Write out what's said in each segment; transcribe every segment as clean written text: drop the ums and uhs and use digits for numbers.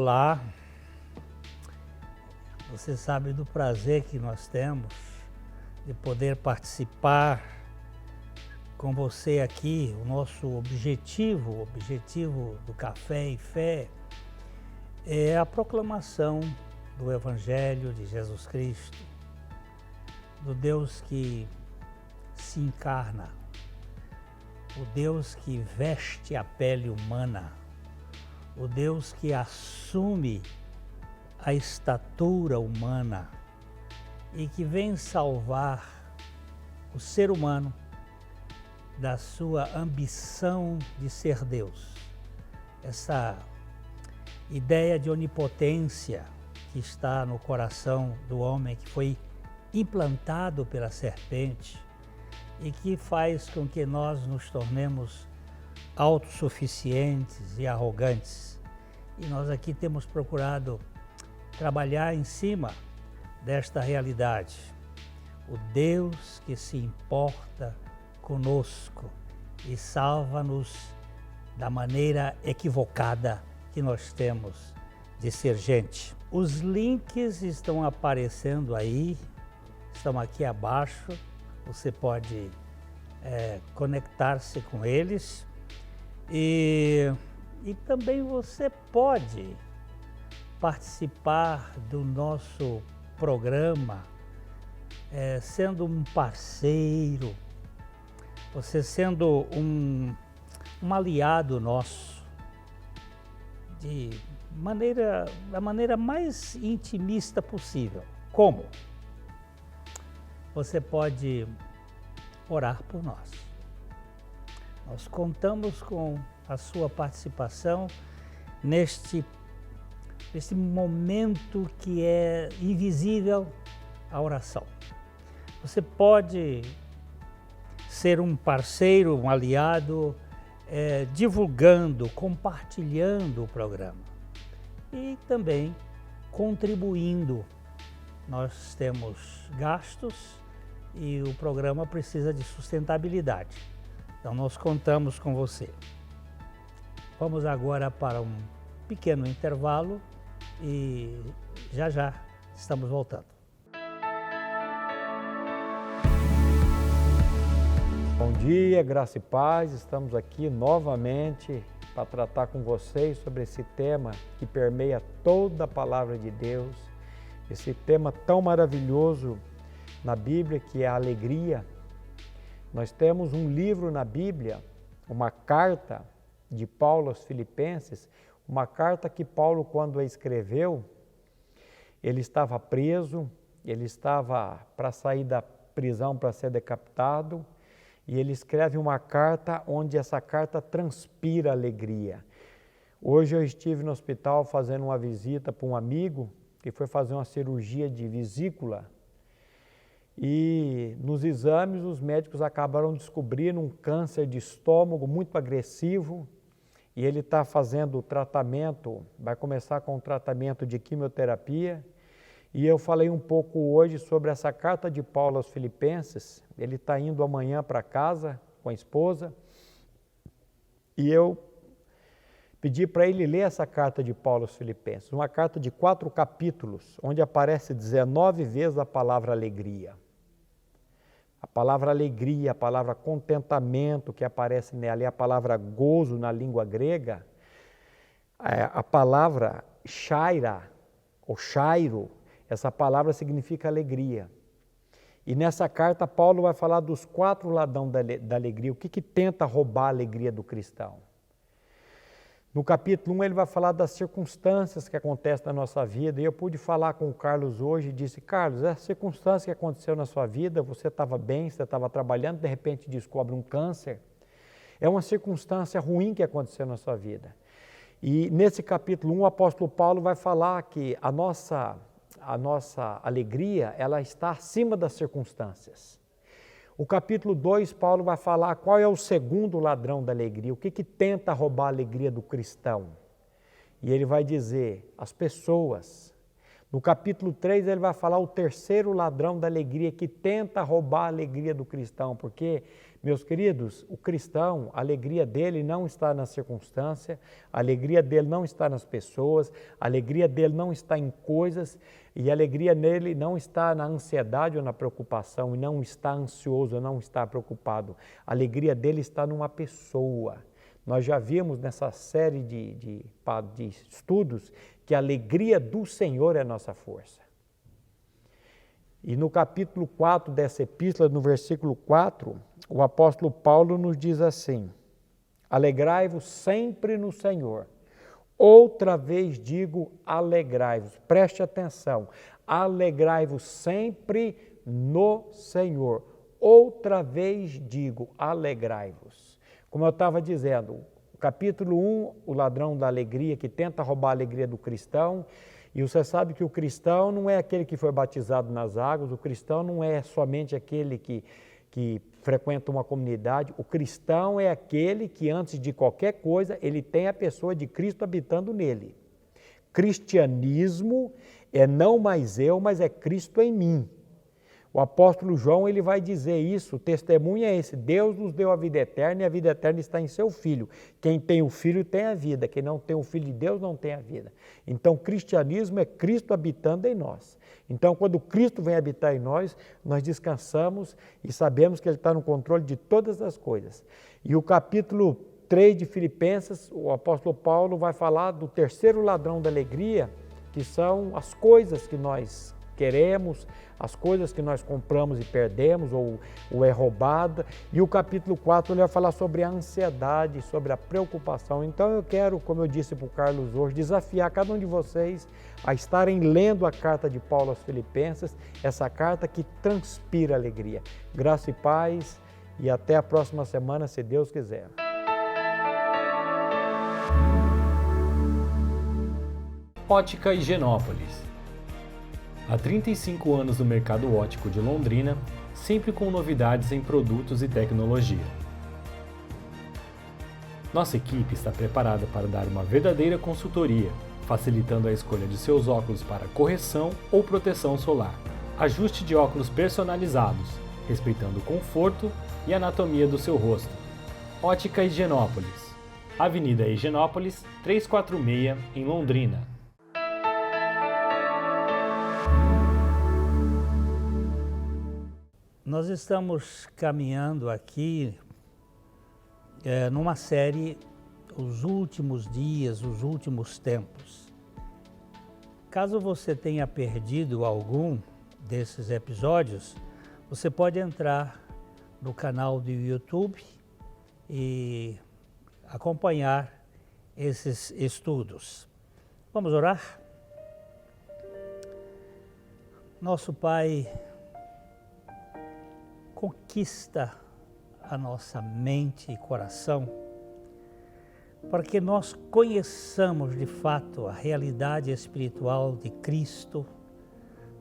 Olá, você sabe do prazer que nós temos de poder participar com você aqui. O nosso objetivo, o objetivo do Café e Fé é a proclamação do Evangelho de Jesus Cristo, do Deus que se encarna, o Deus que veste a pele humana, o Deus que assume a estatura humana e que vem salvar o ser humano da sua ambição de ser Deus. Essa ideia de onipotência que está no coração do homem, que foi implantado pela serpente e que faz com que nós nos tornemos autossuficientes e arrogantes. E nós aqui temos procurado trabalhar em cima desta realidade. O Deus que se importa conosco e salva-nos da maneira equivocada que nós temos de ser gente. Os links estão aparecendo aí, estão aqui abaixo, você pode conectar-se com eles e também você pode participar do nosso programa sendo um parceiro, você sendo um aliado nosso, da maneira mais intimista possível. Como? Você pode orar por nós. Nós contamos com a sua participação neste momento que é invisível, a oração. Você pode ser um parceiro, um aliado, divulgando, compartilhando o programa e também contribuindo. Nós temos gastos e o programa precisa de sustentabilidade. Então nós contamos com você. Vamos agora para um pequeno intervalo e já estamos voltando. Bom dia, graça e paz. Estamos aqui novamente para tratar com vocês sobre esse tema que permeia toda a palavra de Deus, esse tema tão maravilhoso na Bíblia, que é a alegria. Nós temos um livro na Bíblia, uma carta de Paulo aos Filipenses, uma carta que Paulo, quando a escreveu, ele estava preso, ele estava para sair da prisão para ser decapitado, e ele escreve uma carta onde essa carta transpira alegria. Hoje eu estive no hospital fazendo uma visita para um amigo que foi fazer uma cirurgia de vesícula, e nos exames os médicos acabaram descobrindo um câncer de estômago muito agressivo, e ele está fazendo o tratamento, vai começar com o tratamento de quimioterapia. E eu falei um pouco hoje sobre essa carta de Paulo aos Filipenses. Ele está indo amanhã para casa com a esposa, e eu pedi para ele ler essa carta de Paulo aos Filipenses, uma carta de 4 capítulos, onde aparece 19 vezes a palavra alegria. A palavra alegria, a palavra contentamento que aparece nela, e a palavra gozo na língua grega, a palavra chaira, ou chairo, essa palavra significa alegria. E nessa carta Paulo vai falar dos 4 ladrões da alegria, o que tenta roubar a alegria do cristão. No capítulo 1 ele vai falar das circunstâncias que acontecem na nossa vida, e eu pude falar com o Carlos hoje e disse: Carlos, essa circunstância que aconteceu na sua vida, você estava bem, você estava trabalhando, de repente descobre um câncer, é uma circunstância ruim que aconteceu na sua vida. E nesse capítulo 1 o apóstolo Paulo vai falar que a nossa alegria, ela está acima das circunstâncias. O capítulo 2, Paulo vai falar qual é o segundo ladrão da alegria, o que tenta roubar a alegria do cristão. E ele vai dizer, as pessoas. No capítulo 3, ele vai falar o terceiro ladrão da alegria que tenta roubar a alegria do cristão, porque Meus queridos, o cristão, a alegria dele não está na circunstância, a alegria dele não está nas pessoas, a alegria dele não está em coisas, e a alegria nele não está na ansiedade ou na preocupação, e não está ansioso ou não está preocupado. A alegria dele está numa pessoa. Nós já vimos nessa série de estudos que a alegria do Senhor é a nossa força. E no capítulo 4 dessa epístola, no versículo 4, o apóstolo Paulo nos diz assim: alegrai-vos sempre no Senhor. Outra vez digo, alegrai-vos. Preste atenção. Alegrai-vos sempre no Senhor. Outra vez digo, alegrai-vos. Como eu estava dizendo, o capítulo 1, o ladrão da alegria, que tenta roubar a alegria do cristão. E você sabe que o cristão não é aquele que foi batizado nas águas, o cristão não é somente aquele que frequenta uma comunidade, o cristão é aquele que antes de qualquer coisa, ele tem a pessoa de Cristo habitando nele. Cristianismo é não mais eu, mas é Cristo em mim. O apóstolo João, ele vai dizer isso, o testemunho é esse: Deus nos deu a vida eterna e a vida eterna está em seu Filho. Quem tem o Filho tem a vida, quem não tem o Filho de Deus não tem a vida. Então, o cristianismo é Cristo habitando em nós. Então, quando Cristo vem habitar em nós, nós descansamos e sabemos que Ele está no controle de todas as coisas. E o capítulo 3 de Filipenses, o apóstolo Paulo vai falar do terceiro ladrão da alegria, que são as coisas que nós queremos, as coisas que nós compramos e perdemos ou é roubada. E o capítulo 4 ele vai falar sobre a ansiedade, sobre a preocupação. Então eu quero, como eu disse para o Carlos hoje, desafiar cada um de vocês a estarem lendo a carta de Paulo aos Filipenses, essa carta que transpira alegria. Graça e paz e até a próxima semana, se Deus quiser. Ótica Higienópolis. Há 35 anos no mercado óptico de Londrina, sempre com novidades em produtos e tecnologia. Nossa equipe está preparada para dar uma verdadeira consultoria, facilitando a escolha de seus óculos para correção ou proteção solar. Ajuste de óculos personalizados, respeitando o conforto e anatomia do seu rosto. Ótica Higienópolis. Avenida Higienópolis, 346, em Londrina. Nós estamos caminhando aqui numa série Os Últimos Dias, Os Últimos Tempos. Caso você tenha perdido algum desses episódios, você pode entrar no canal do YouTube e acompanhar esses estudos. Vamos orar? Nosso Pai, conquista a nossa mente e coração para que nós conheçamos de fato a realidade espiritual de Cristo,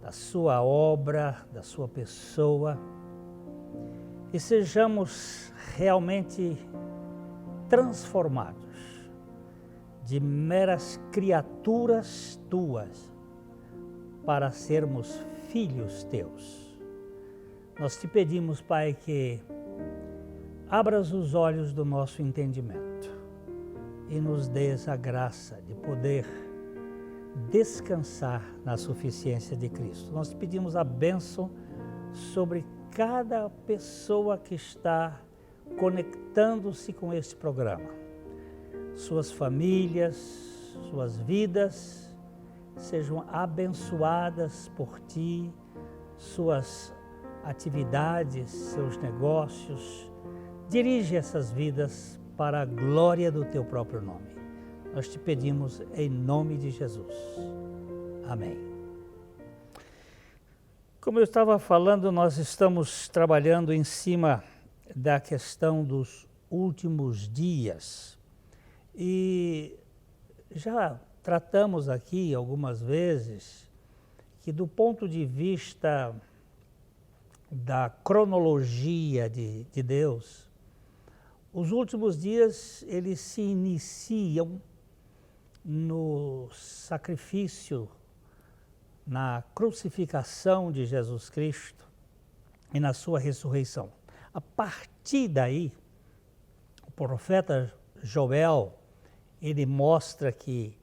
da sua obra, da sua pessoa, e sejamos realmente transformados de meras criaturas tuas para sermos filhos teus. Nós te pedimos, Pai, que abras os olhos do nosso entendimento e nos dês a graça de poder descansar na suficiência de Cristo. Nós te pedimos a bênção sobre cada pessoa que está conectando-se com este programa. Suas famílias, suas vidas sejam abençoadas por Ti, suas atividades, seus negócios. Dirige essas vidas para a glória do Teu próprio nome. Nós te pedimos em nome de Jesus. Amém. Como eu estava falando, nós estamos trabalhando em cima da questão dos últimos dias. E já tratamos aqui algumas vezes que, do ponto de vista da cronologia de Deus, os últimos dias eles se iniciam no sacrifício, na crucificação de Jesus Cristo e na sua ressurreição. A partir partir daí, o profeta Joel, ele mostra que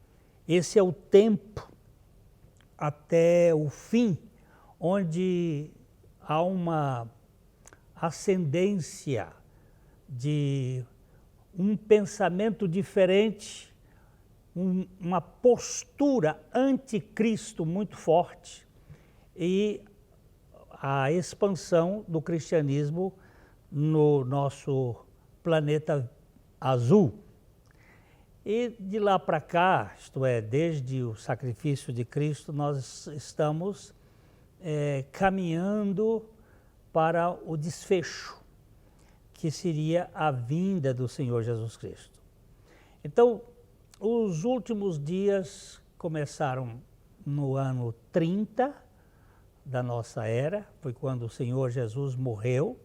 esse é o tempo até o fim, onde há uma ascendência de um pensamento diferente, uma postura anticristo muito forte e a expansão do cristianismo no nosso planeta azul. E de lá para cá, isto é, desde o sacrifício de Cristo, nós estamos caminhando para o desfecho, que seria a vinda do Senhor Jesus Cristo. Então, os últimos dias começaram no ano 30 da nossa era, foi quando o Senhor Jesus morreu,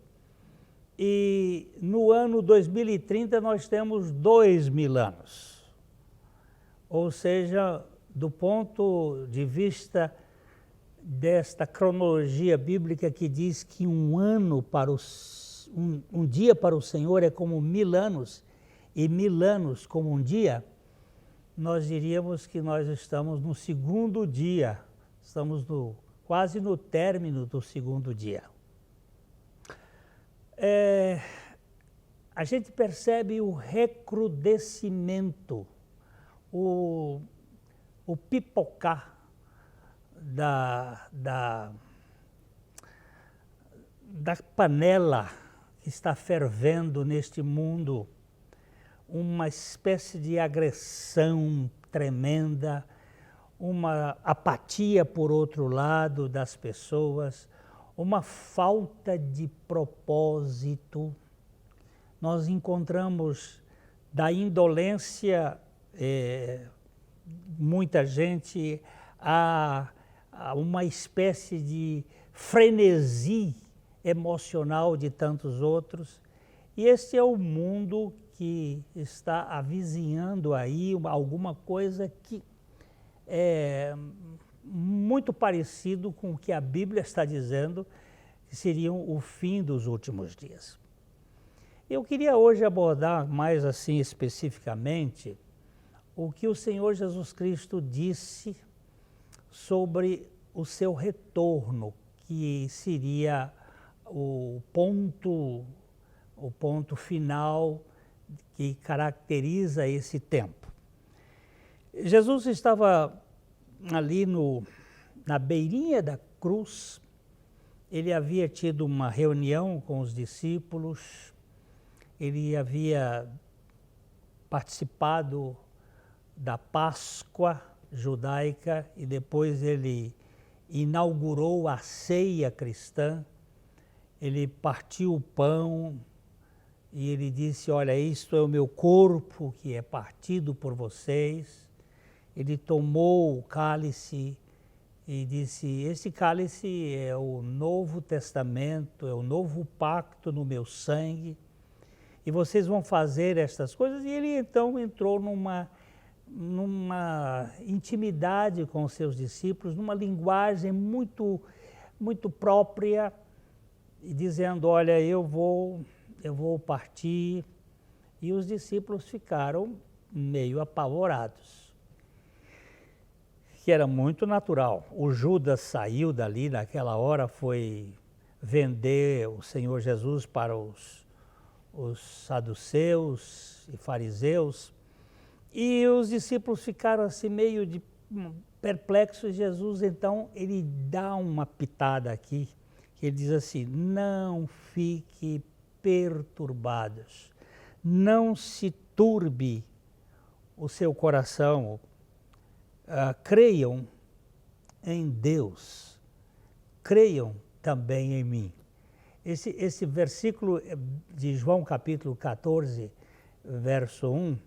e no ano 2030 nós temos 2000 anos. Ou seja, do ponto de vista desta cronologia bíblica que diz que um dia para o Senhor é como 1000 anos, e 1000 anos como um dia, nós diríamos que nós estamos no segundo dia, estamos quase no término do segundo dia. A gente percebe o recrudescimento, o pipocar da panela que está fervendo neste mundo, uma espécie de agressão tremenda, uma apatia, por outro lado, das pessoas, uma falta de propósito. Nós encontramos da indolência, muita gente, a uma espécie de frenesi emocional de tantos outros. E este é o mundo que está avizinhando aí alguma coisa que é muito parecido com o que a Bíblia está dizendo, que seriam o fim dos últimos dias. Eu queria hoje abordar mais assim especificamente o que o Senhor Jesus Cristo disse sobre o seu retorno, que seria o ponto final que caracteriza esse tempo. Jesus estava ali na beirinha da cruz, ele havia tido uma reunião com os discípulos, ele havia participado da Páscoa judaica e depois ele inaugurou a ceia cristã, ele partiu o pão e ele disse, olha, isto é o meu corpo que é partido por vocês. Ele tomou o cálice e disse, esse cálice é o Novo Testamento, é o novo pacto no meu sangue, e vocês vão fazer estas coisas. E ele então entrou numa intimidade com os seus discípulos, numa linguagem muito, muito própria, e dizendo, olha, eu vou partir. E os discípulos ficaram meio apavorados, que era muito natural. O Judas saiu dali naquela hora, foi vender o Senhor Jesus para os saduceus e fariseus, e os discípulos ficaram assim meio perplexos. Jesus então ele dá uma pitada aqui, que ele diz assim, não fique perturbados, não se turbe o seu coração, creiam em Deus, creiam também em mim. Esse versículo de João capítulo 14, verso 1,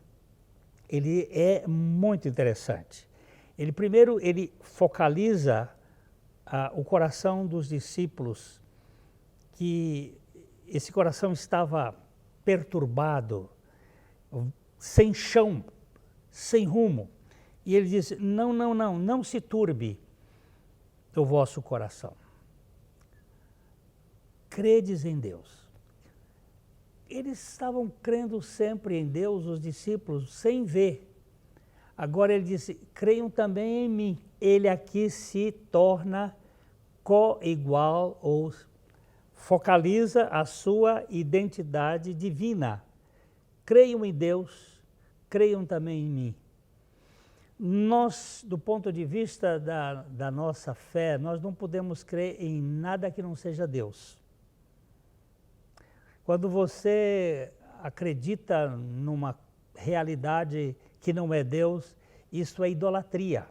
ele é muito interessante. Primeiro ele focaliza o coração dos discípulos, que esse coração estava perturbado, sem chão, sem rumo. E ele diz, não se turbe o vosso coração. Credes em Deus. eles estavam crendo sempre em Deus, os discípulos, sem ver. Agora ele disse, creiam também em mim. Ele aqui se torna co-igual ou focaliza a sua identidade divina. Creiam em Deus, creiam também em mim. Nós, do ponto de vista da nossa fé, nós não podemos crer em nada que não seja Deus. Quando você acredita numa realidade que não é Deus, isso é idolatria.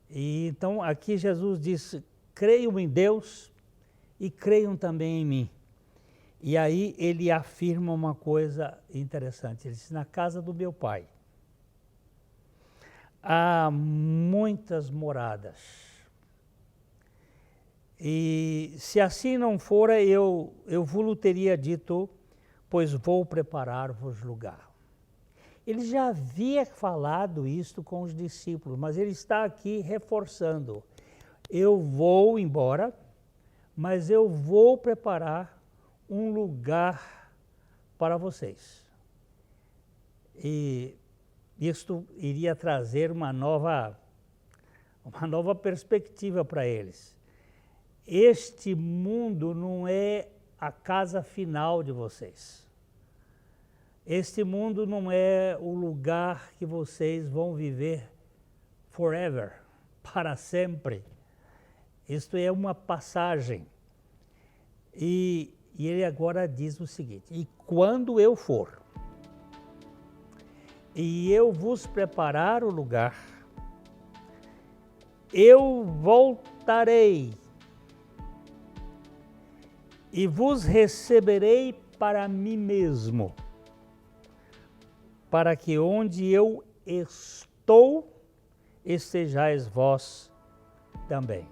E então aqui Jesus disse, creiam em Deus e creiam também em mim. E aí ele afirma uma coisa interessante, ele diz, na casa do meu pai há muitas moradas. E se assim não fora, eu vos teria dito, pois vou preparar-vos lugar. Ele já havia falado isto com os discípulos, mas ele está aqui reforçando. Eu vou embora, mas eu vou preparar um lugar para vocês. E isto iria trazer uma nova perspectiva para eles. Este mundo não é a casa final de vocês. Este mundo não é o lugar que vocês vão viver forever, para sempre. Isto é uma passagem. E ele agora diz o seguinte, e quando eu for, e eu vos preparar o lugar, eu voltarei e vos receberei para mim mesmo, para que onde eu estou, estejais vós também.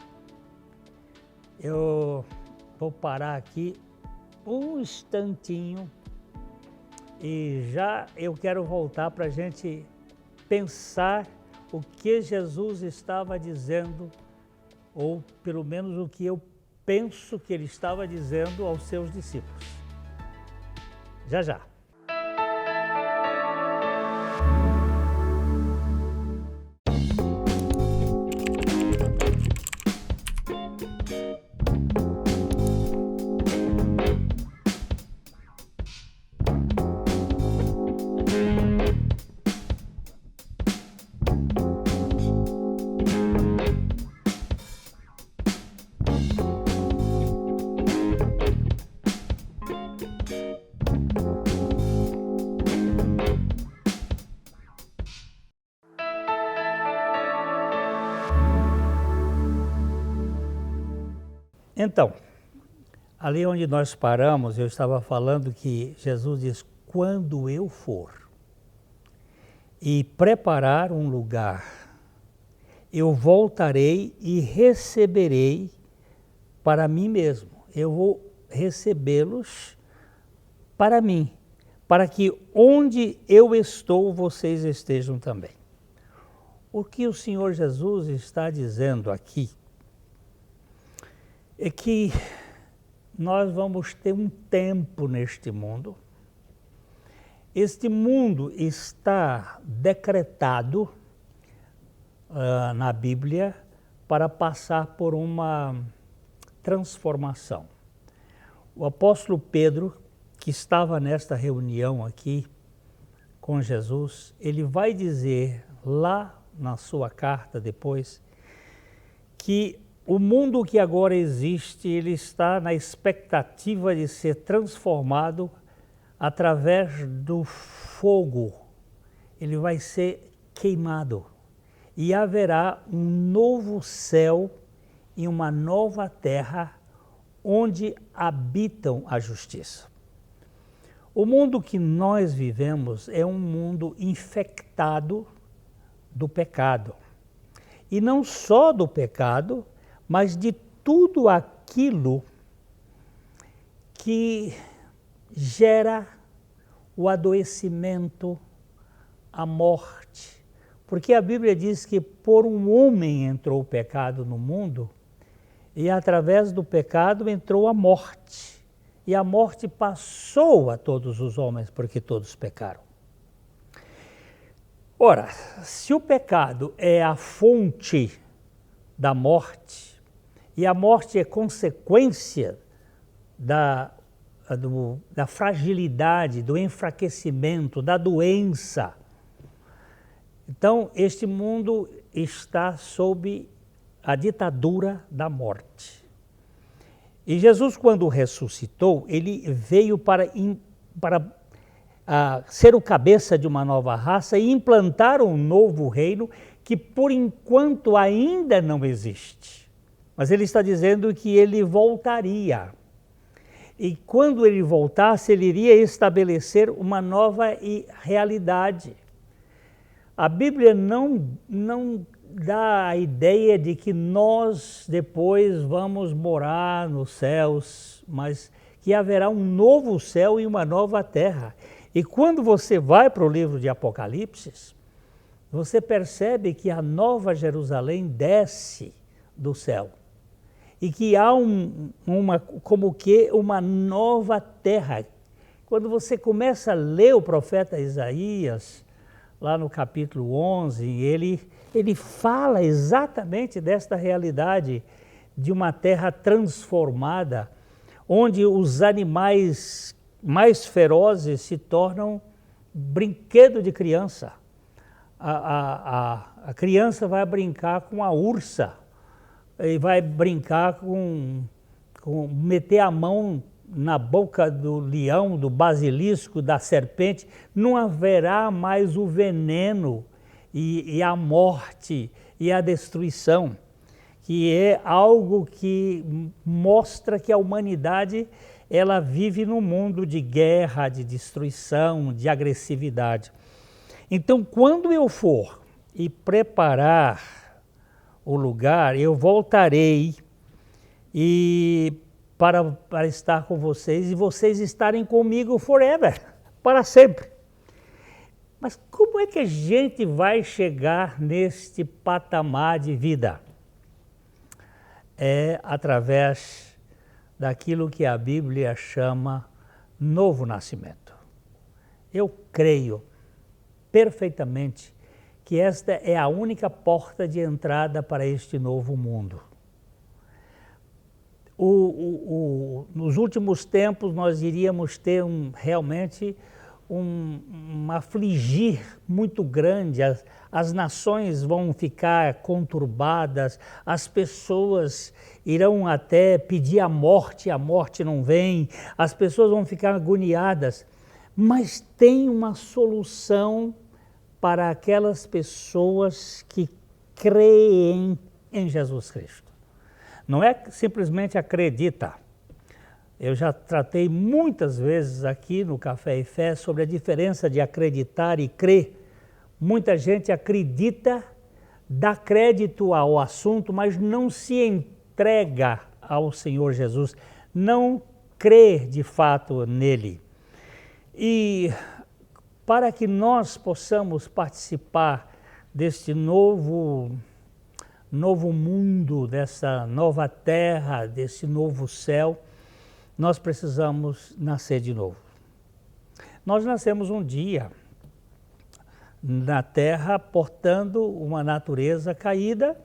Eu vou parar aqui um instantinho e já eu quero voltar para a gente pensar o que Jesus estava dizendo, ou pelo menos o que eu penso que ele estava dizendo aos seus discípulos. Já, já. Então, ali onde nós paramos, eu estava falando que Jesus diz, quando eu for e preparar um lugar, eu voltarei e receberei para mim mesmo. Eu vou recebê-los para mim, para que onde eu estou, vocês estejam também. O que o Senhor Jesus está dizendo aqui é que nós vamos ter um tempo neste mundo. Este mundo está decretado na Bíblia para passar por uma transformação. O apóstolo Pedro, que estava nesta reunião aqui com Jesus, ele vai dizer lá na sua carta depois que o mundo que agora existe, ele está na expectativa de ser transformado através do fogo. Ele vai ser queimado. E haverá um novo céu e uma nova terra onde habitam a justiça. O mundo que nós vivemos é um mundo infectado do pecado. E não só do pecado, mas de tudo aquilo que gera o adoecimento, a morte. Porque a Bíblia diz que por um homem entrou o pecado no mundo e através do pecado entrou a morte. e a morte passou a todos os homens, porque todos pecaram. Ora, se o pecado é a fonte da morte, e a morte é consequência da fragilidade, do enfraquecimento, da doença, então este mundo está sob a ditadura da morte. E Jesus, quando ressuscitou, ele veio para ser o cabeça de uma nova raça e implantar um novo reino que, por enquanto, ainda não existe. Mas ele está dizendo que ele voltaria. E quando ele voltasse, ele iria estabelecer uma nova realidade. A Bíblia não dá a ideia de que nós depois vamos morar nos céus, mas que haverá um novo céu e uma nova terra. E quando você vai para o livro de Apocalipse, você percebe que a nova Jerusalém desce do céu. E que há como que uma nova terra. Quando você começa a ler o profeta Isaías, lá no capítulo 11, ele fala exatamente desta realidade de uma terra transformada, onde os animais mais ferozes se tornam brinquedo de criança. A criança vai brincar com a ursa, e vai brincar com meter a mão na boca do leão, do basilisco, da serpente. Não haverá mais o veneno e a morte e a destruição, que é algo que mostra que a humanidade ela vive num mundo de guerra, de destruição, de agressividade. Então, quando eu for e preparar o lugar, eu voltarei para estar com vocês e vocês estarem comigo forever, para sempre. Mas como é que a gente vai chegar neste patamar de vida? É através daquilo que a Bíblia chama novo nascimento. Eu creio perfeitamente que esta é a única porta de entrada para este novo mundo. Nos últimos tempos nós iríamos ter realmente um afligir muito grande, as nações vão ficar conturbadas, as pessoas irão até pedir a morte não vem, as pessoas vão ficar agoniadas, mas tem uma solução para aquelas pessoas que creem em Jesus Cristo. Não é simplesmente acredita. Eu já tratei muitas vezes aqui no Café e Fé sobre a diferença de acreditar e crer. Muita gente acredita, dá crédito ao assunto, mas não se entrega ao Senhor Jesus, não crê de fato nele. E para que nós possamos participar deste novo mundo, dessa nova terra, desse novo céu, nós precisamos nascer de novo. Nós nascemos um dia na terra portando uma natureza caída,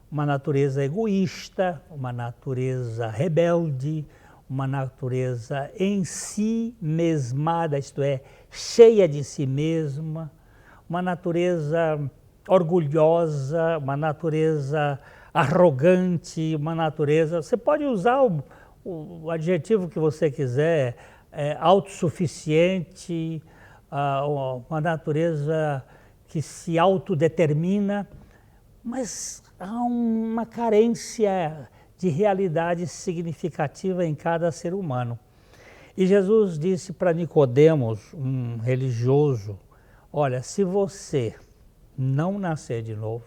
uma natureza egoísta, uma natureza rebelde, uma natureza em si mesmada, isto é, cheia de si mesma, uma natureza orgulhosa, uma natureza arrogante, uma natureza... Você pode usar o adjetivo que você quiser, autossuficiente, uma natureza que se autodetermina, mas há uma carência de realidade significativa em cada ser humano. E Jesus disse para Nicodemos, um religioso, olha, se você não nascer de novo,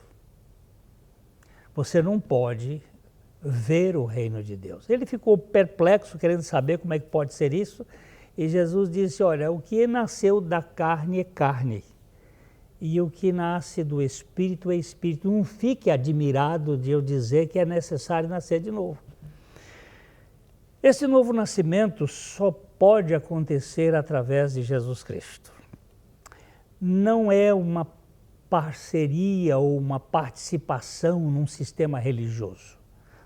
você não pode ver o reino de Deus. Ele ficou perplexo, querendo saber como é que pode ser isso, e Jesus disse, olha, o que nasceu da carne é carne, e o que nasce do Espírito é Espírito. Não fique admirado de eu dizer que é necessário nascer de novo. Esse novo nascimento só pode acontecer através de Jesus Cristo. Não é uma parceria ou uma participação num sistema religioso.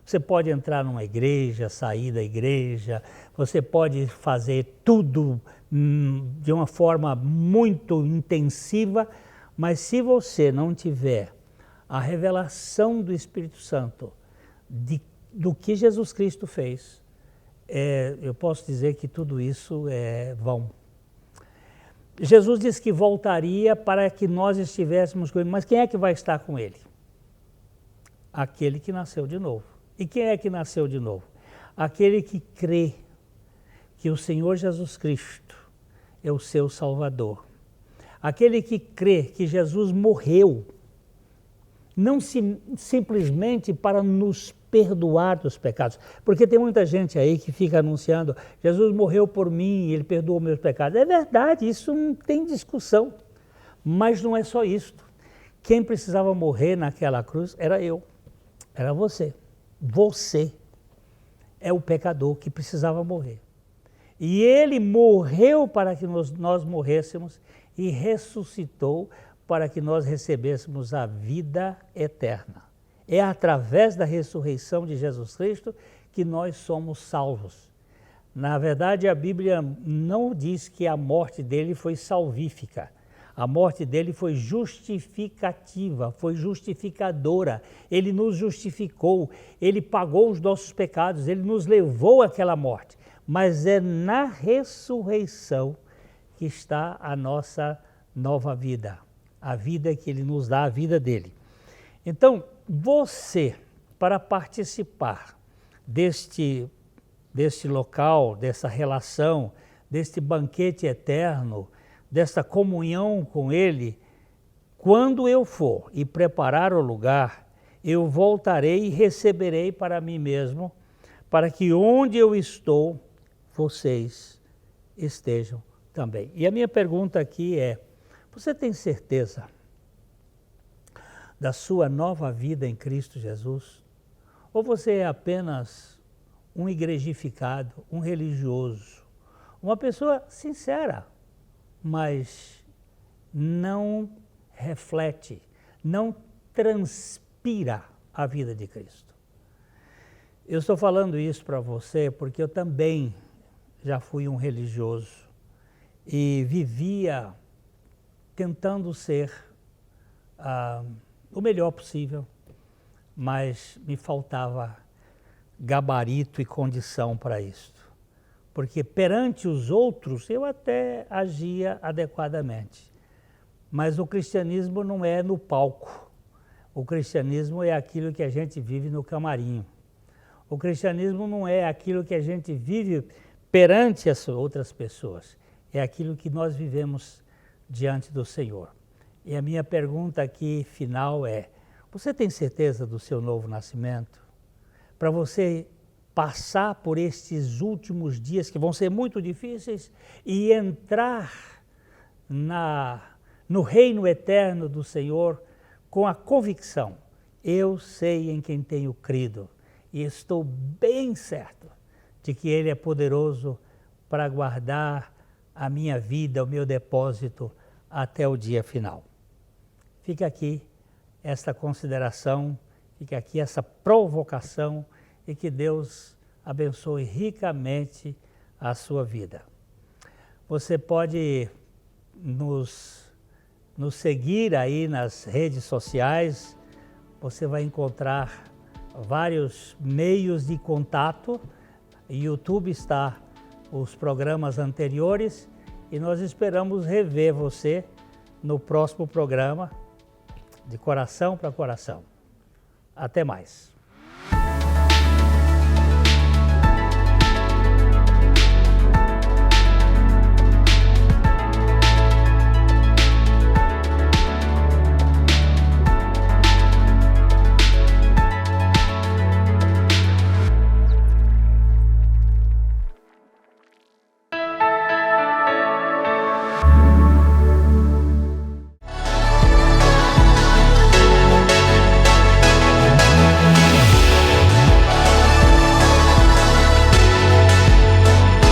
Você pode entrar numa igreja, sair da igreja, você pode fazer tudo de uma forma muito intensiva, mas se você não tiver a revelação do Espírito Santo do que Jesus Cristo fez, eu posso dizer que tudo isso é vão. Jesus disse que voltaria para que nós estivéssemos com ele, mas quem é que vai estar com ele? Aquele que nasceu de novo. E quem é que nasceu de novo? Aquele que crê que o Senhor Jesus Cristo é o seu Salvador. Aquele que crê que Jesus morreu, não simplesmente para nos perdoar dos pecados, porque tem muita gente aí que fica anunciando, Jesus morreu por mim, ele perdoou meus pecados. É verdade, isso não tem discussão, mas não é só isso. Quem precisava morrer naquela cruz era eu, era você. Você é o pecador que precisava morrer. E ele morreu para que nós morrêssemos e ressuscitou para que nós recebêssemos a vida eterna. É através da ressurreição de Jesus Cristo que nós somos salvos. Na verdade, a Bíblia não diz que a morte dele foi salvífica. A morte dele foi justificativa, foi justificadora. Ele nos justificou, ele pagou os nossos pecados, ele nos levou àquela morte. Mas é na ressurreição que está a nossa nova vida. A vida que ele nos dá, a vida dele. Então, você, para participar deste local, dessa relação, deste banquete eterno, desta comunhão com ele, quando eu for e preparar o lugar, eu voltarei e receberei para mim mesmo, para que onde eu estou, vocês estejam também. E a minha pergunta aqui é, você tem certeza da sua nova vida em Cristo Jesus? Ou você é apenas um igrejificado, um religioso, uma pessoa sincera, mas não reflete, não transpira a vida de Cristo? Eu estou falando isso para você porque eu também já fui um religioso e vivia tentando ser o melhor possível, mas me faltava gabarito e condição para isso. Porque perante os outros eu até agia adequadamente, mas o cristianismo não é no palco, o cristianismo é aquilo que a gente vive no camarim. O cristianismo não é aquilo que a gente vive perante as outras pessoas, é aquilo que nós vivemos diante do Senhor. E a minha pergunta aqui final é, você tem certeza do seu novo nascimento? Para você passar por estes últimos dias que vão ser muito difíceis e entrar no reino eterno do Senhor com a convicção, eu sei em quem tenho crido e estou bem certo de que Ele é poderoso para guardar a minha vida, o meu depósito até o dia final. Fica aqui esta consideração, fica aqui essa provocação e que Deus abençoe ricamente a sua vida. Você pode nos seguir aí nas redes sociais, você vai encontrar vários meios de contato. YouTube está os programas anteriores e nós esperamos rever você no próximo programa de Coração para Coração. Até mais.